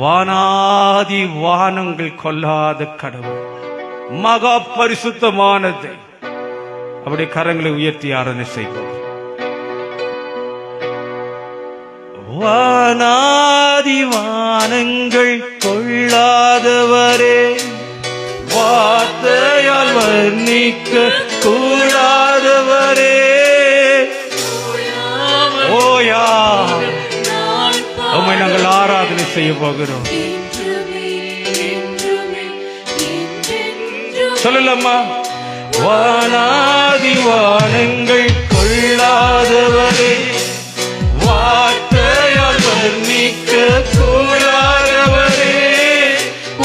வானாதி வானங்கள் கொல்லாத கடவுள், மகா பரிசுத்தமானது. அப்படி கரங்களை உயர்த்தி ஆராதனை செய்வோம். வானாதி வானங்கள் கொள்ளாதவரே, வார்த்தையால் வர்ணிக்க கூடாதவரே, ஓயா உம்மை நாங்கள் ஆராதனை செய்ய போகிறோம். சொல்லலாமா? வானாதி வானங்கள் கொள்ளாதவரே, வார்த்தையால் வர்ணிக்க கூடாதவரே,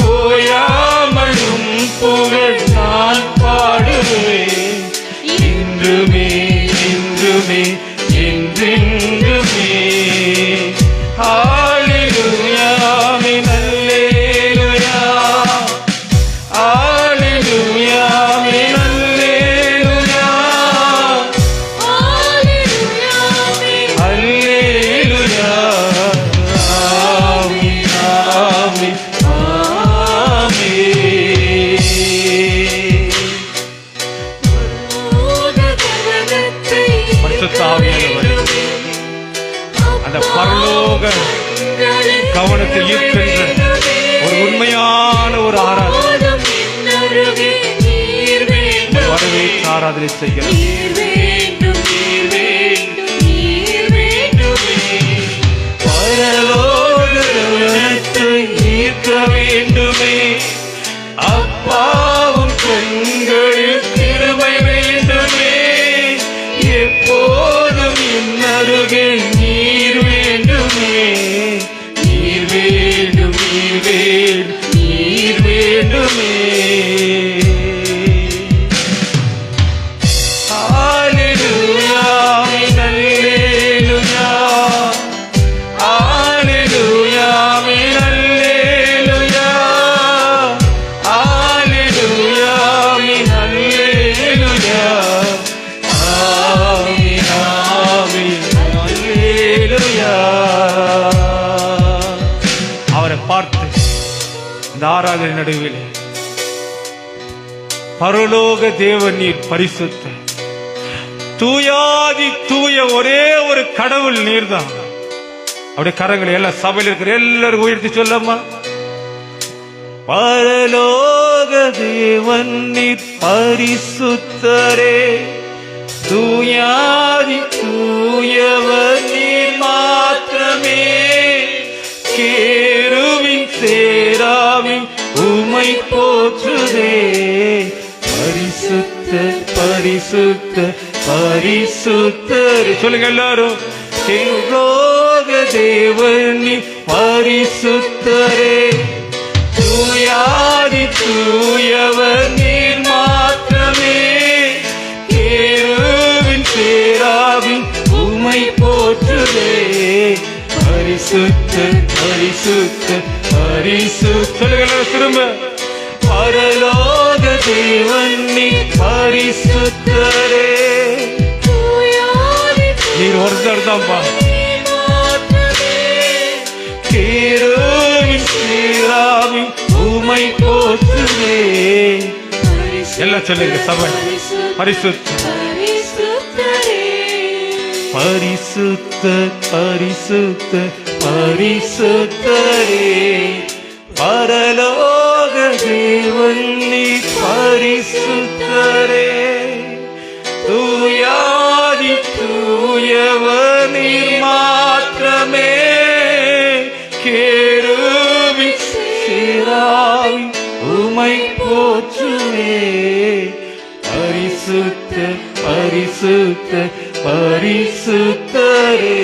ஓயாமலும் புகழ் நான் பாடுவேன், இன்றுமே இன்றுமே என்றென்றுமே. ஹல்லேலூயா, ஆமென், அல்லேலூயா, ஹல்லேலூயா, ஆமென், அல்லேலூயா, ஹல்லேலூயா, அல்லேலூயா, ஆமென், ஆமென், ஆமென். பரிசுத்த ஆவியானவரே, அந்த பரலோக கவனத்தில் ஈர்க்கின்ற ஒரு உண்மையான ஒரு ஆராதனை, வரவே ஆராதனை செய்கிறோம். பரலோக கவனத்தை ஈர்க்க வேண்டுமே, அப்பாவும் கண்களில் கிருபை வேண்டுமே, எப்போதும் இன்னருகே நீர் வேண்டுமே, நீர் வேண்டும், நீர் வேண்டும், நீர் வேண்டுமே. ஹல்லேலூயா, ஆமென், அல்லேலூயா, ஹல்லேலூயா, ஆமென், அல்லேலூயா, ஹல்லேலூயா, ஆமென், அல்லேலூயா, ஆமென், ஆமென், அல்லேலூயா. அவரை பார்த்து இந்த ஆராதனை நடுவில், பரலோக தேவன் நீர் பரிசுத்த தூயாதி தூய ஒரே ஒரு கடவுள் நீர்தான். அப்படியே கரங்களை எல்லா சபையில் இருக்கிற எல்லாரும் உயர்த்தி சொல்லம்மா. பரலோக தேவன் நீர் பரிசுத்தரே, தூயாதி தூயவர் நீர் மாத்திரமே, கேருவின் சேராவின் உமை போற்றுதே, பரிசுத்த பரிசுத்த பரிசுத்தர். சொல்லுங்க எல்லாரும். லோக தேவனி பரிசுத்தரே, தூயாதி தூயவர் நீர் மாத்திரமே, கேருவின் சேராவின் உமை போற்றுதே, பரிசுத்த பரிசுத்த பரிசுத்த. திரும்ப. பரலோக தேவன் நீர் பரிசுத்தரே, நீர் ஒருத்தர் தான்ப்பா, கேருவின் சேராவின் உமை போற்றுதே. எல்லாம் சொல்லுங்க சபை. பரிசுத்த பரிசுத்த பரிசுத்த பரிசுத்தரே, பரலோக தேவன் நீர் பரிசுத்தரே, தூயாதி தூயவர் நீர் மாத்திரமே, கேருவின் சேராவின் உமை போற்றுவே, பரிசுத்த பரிசுத்த பரிசுத்தரே.